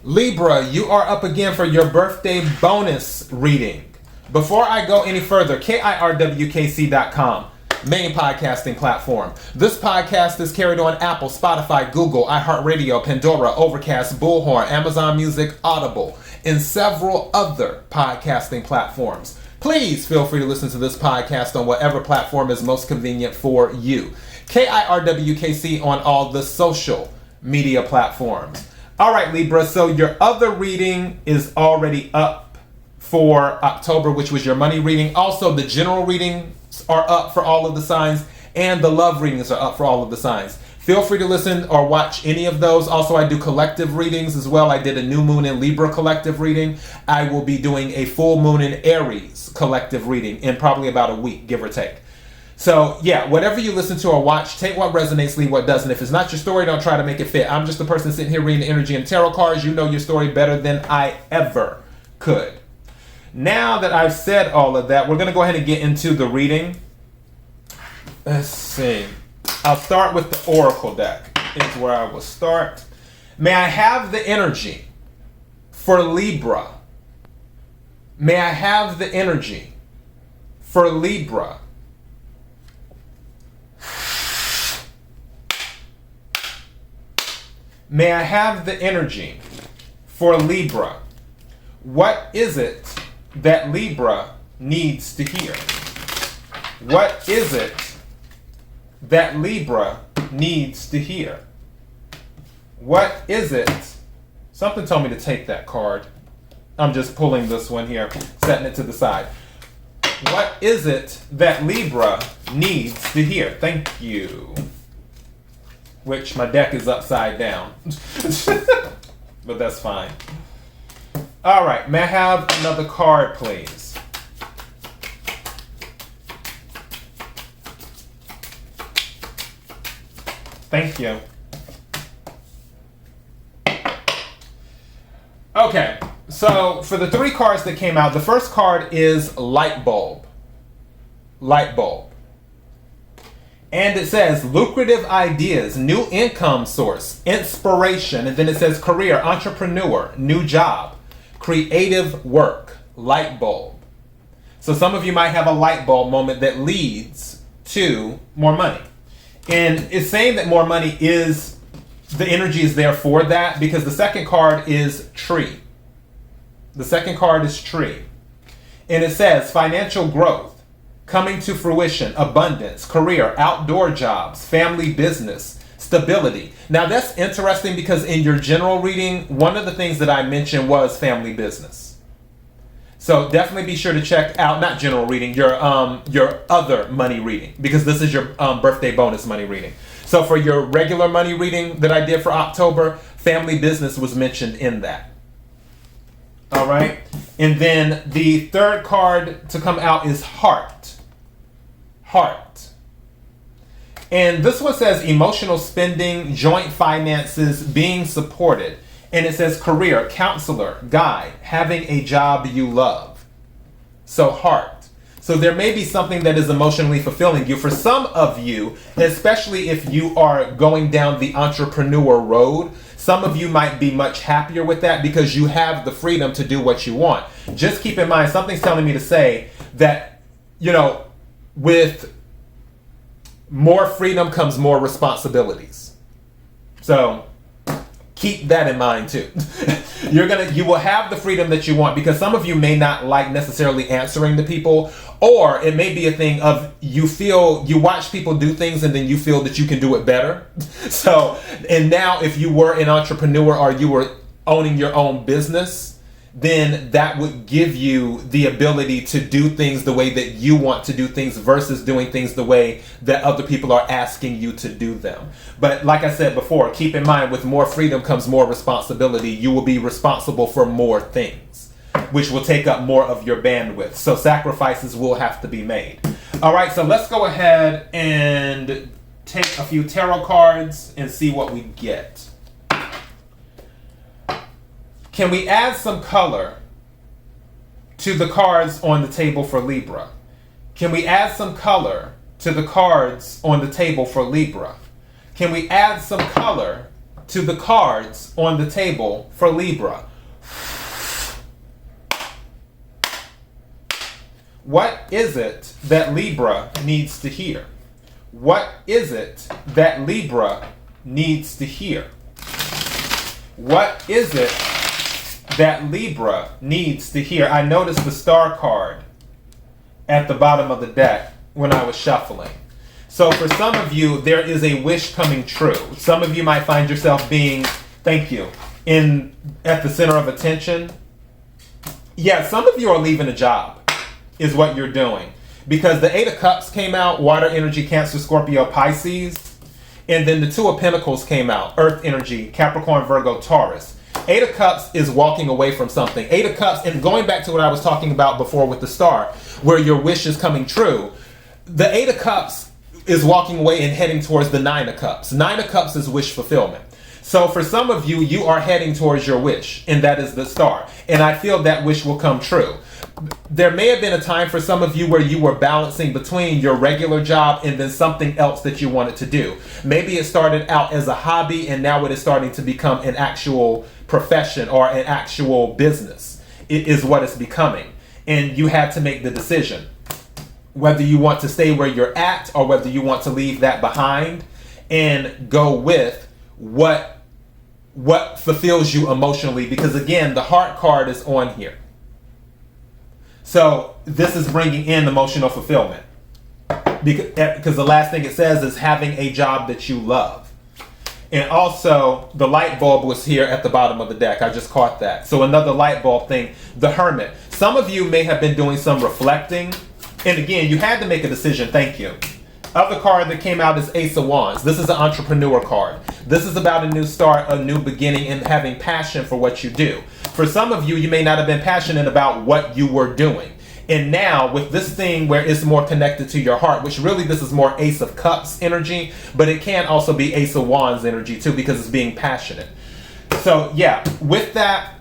Libra, you are up again for your birthday bonus reading. Before I go any further, KIRWKC.com, main podcasting platform. This podcast is carried on Apple, Spotify, Google, iHeartRadio, Pandora, Overcast, Bullhorn, Amazon Music, Audible, and several other podcasting platforms. Please feel free to listen to this podcast on whatever platform is most convenient for you. KIRWKC on all the social media platforms. All right, Libra, so your other reading is already up for October, which was your money reading. Also, the general readings are up for all of the signs, and the love readings are up for all of the signs. Feel free to listen or watch any of those. Also, I do collective readings as well. I did a new moon in Libra collective reading. I will be doing a full moon in Aries collective reading in probably about a week, give or take. So yeah, whatever you listen to or watch, take what resonates, leave what doesn't. If it's not your story, don't try to make it fit. I'm just the person sitting here reading the energy and tarot cards. You know your story better than I ever could. Now that I've said all of that, we're going to go ahead and get into the reading. Let's see. I'll start with the Oracle deck. Is where I will start. May I have the energy for Libra? May I have the energy for Libra? May I have the energy for Libra? What is it that Libra needs to hear? What is it that Libra needs to hear? What is it? Something told me to take that card. I'm just pulling this one here, setting it to the side. What is it that Libra needs to hear? Thank you. Which my deck is upside down. But that's fine. All right, may I have another card, please? Thank you. Okay, so for the three cards that came out, the first card is Light Bulb. Light Bulb. And it says lucrative ideas, new income source, inspiration, and then it says career, entrepreneur, new job, creative work, light bulb. So some of you might have a light bulb moment that leads to more money. And it's saying that more money is, the energy is there for that, because the second card is tree. The second card is tree. And it says financial growth, coming to fruition, abundance, career, outdoor jobs, family business, stability. Now that's interesting because in your general reading, one of the things that I mentioned was family business. So definitely be sure to check out, not general reading, your other money reading, because this is your birthday bonus money reading. So for your regular money reading that I did for October, family business was mentioned in that. All right. And then the third card to come out is heart. Heart. And this one says emotional spending, joint finances, being supported. And it says career, counselor, guide, having a job you love. So heart. So there may be something that is emotionally fulfilling you. For some of you, especially if you are going down the entrepreneur road, some of you might be much happier with that because you have the freedom to do what you want. Just keep in mind, something's telling me to say that, you know, with more freedom comes more responsibilities. So keep that in mind too. You will have the freedom that you want, because some of you may not like necessarily answering to people, or it may be a thing of you watch people do things and then you feel that you can do it better. So, and now if you were an entrepreneur or you were owning your own business, then that would give you the ability to do things the way that you want to do things versus doing things the way that other people are asking you to do them. But like I said before, keep in mind, with more freedom comes more responsibility. You will be responsible for more things, which will take up more of your bandwidth. So sacrifices will have to be made. All right, so let's go ahead and take a few tarot cards and see what we get. Can we add some color to the cards on the table for Libra? Can we add some color to the cards on the table for Libra? Can we add some color to the cards on the table for Libra. What is it that Libra needs to hear? What is it that Libra needs to hear? What is it that Libra needs to hear? I noticed the star card at the bottom of the deck when I was shuffling. So for some of you, there is a wish coming true. Some of you might find yourself being, thank you, at the center of attention. Yeah, some of you are leaving a job, is what you're doing. Because the Eight of Cups came out, water energy, Cancer, Scorpio, Pisces. And then the Two of Pentacles came out, earth energy, Capricorn, Virgo, Taurus. Eight of Cups is walking away from something. Eight of Cups, and going back to what I was talking about before with the star, where your wish is coming true. The Eight of Cups is walking away and heading towards the Nine of Cups. Nine of Cups is wish fulfillment. So for some of you, you are heading towards your wish, and that is the star. And I feel that wish will come true. There may have been a time for some of you where you were balancing between your regular job and then something else that you wanted to do. Maybe it started out as a hobby and now it is starting to become an actual profession or an actual business. It is what it's becoming. And you had to make the decision whether you want to stay where you're at or whether you want to leave that behind and go with what fulfills you emotionally. Because again, the heart card is on here. So this is bringing in emotional fulfillment. Because the last thing it says is having a job that you love. And also the light bulb was here at the bottom of the deck. I just caught that. So another light bulb thing, the Hermit. Some of you may have been doing some reflecting. And again, you had to make a decision. Thank you. Other card that came out is Ace of Wands. This is an entrepreneur card. This is about a new start, a new beginning, and having passion for what you do. For some of you, you may not have been passionate about what you were doing. And now with this thing where it's more connected to your heart, which really this is more Ace of Cups energy, but it can also be Ace of Wands energy too because it's being passionate. So yeah, with that,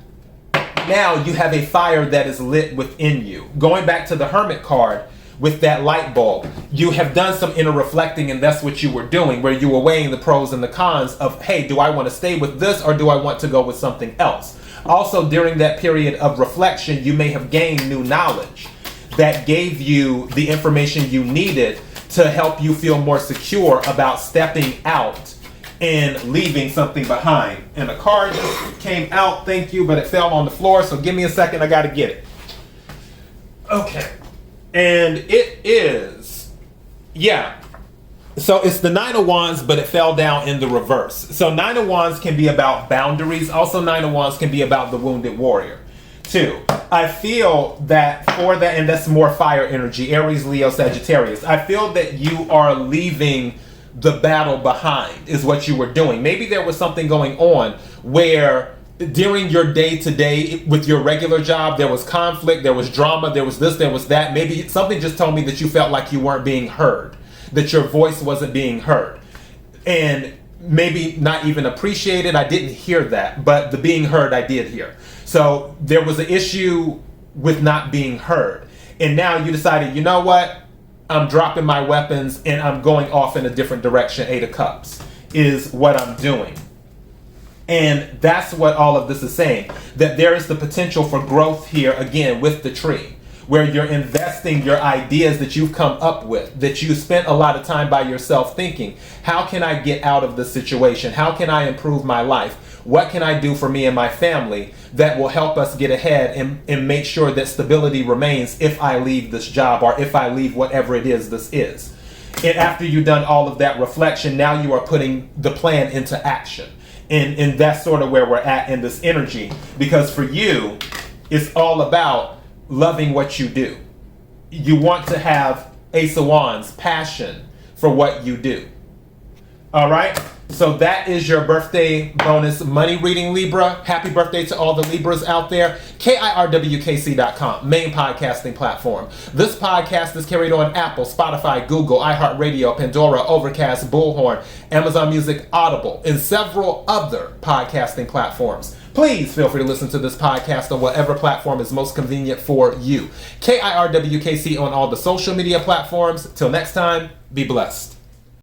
now you have a fire that is lit within you. Going back to the Hermit card, with that light bulb, you have done some inner reflecting, and that's what you were doing, where you were weighing the pros and the cons of, hey, do I want to stay with this or do I want to go with something else? Also, during that period of reflection, you may have gained new knowledge that gave you the information you needed to help you feel more secure about stepping out and leaving something behind. And a card just came out, thank you, but it fell on the floor, so give me a second, I gotta get it. Okay. And it is, yeah. So it's the Nine of Wands, but it fell down in the reverse. So Nine of Wands can be about boundaries. Also, Nine of Wands can be about the wounded warrior, too. I feel that for that, and that's more fire energy, Aries, Leo, Sagittarius. I feel that you are leaving the battle behind, is what you were doing. Maybe there was something going on where during your day-to-day with your regular job, there was conflict, there was drama, there was this, there was that. Maybe something just told me that you felt like you weren't being heard, that your voice wasn't being heard. And maybe not even appreciated. I didn't hear that, but the being heard I did hear. So there was an issue with not being heard. And now you decided, you know what? I'm dropping my weapons and I'm going off in a different direction. Eight of Cups is what I'm doing. And that's what all of this is saying, that there is the potential for growth here again with the tree, where you're investing your ideas that you've come up with, that you spent a lot of time by yourself thinking, how can I get out of this situation? How can I improve my life? What can I do for me and my family that will help us get ahead and make sure that stability remains if I leave this job or if I leave whatever it is this is? And after you've done all of that reflection, now you are putting the plan into action. And that's sort of where we're at in this energy. Because for you, it's all about loving what you do. You want to have Ace of Wands, passion for what you do. All right? So that is your birthday bonus money reading, Libra. Happy birthday to all the Libras out there. KIRWKC.com, main podcasting platform. This podcast is carried on Apple, Spotify, Google, iHeartRadio, Pandora, Overcast, Bullhorn, Amazon Music, Audible, and several other podcasting platforms. Please feel free to listen to this podcast on whatever platform is most convenient for you. KIRWKC on all the social media platforms. Till next time, be blessed.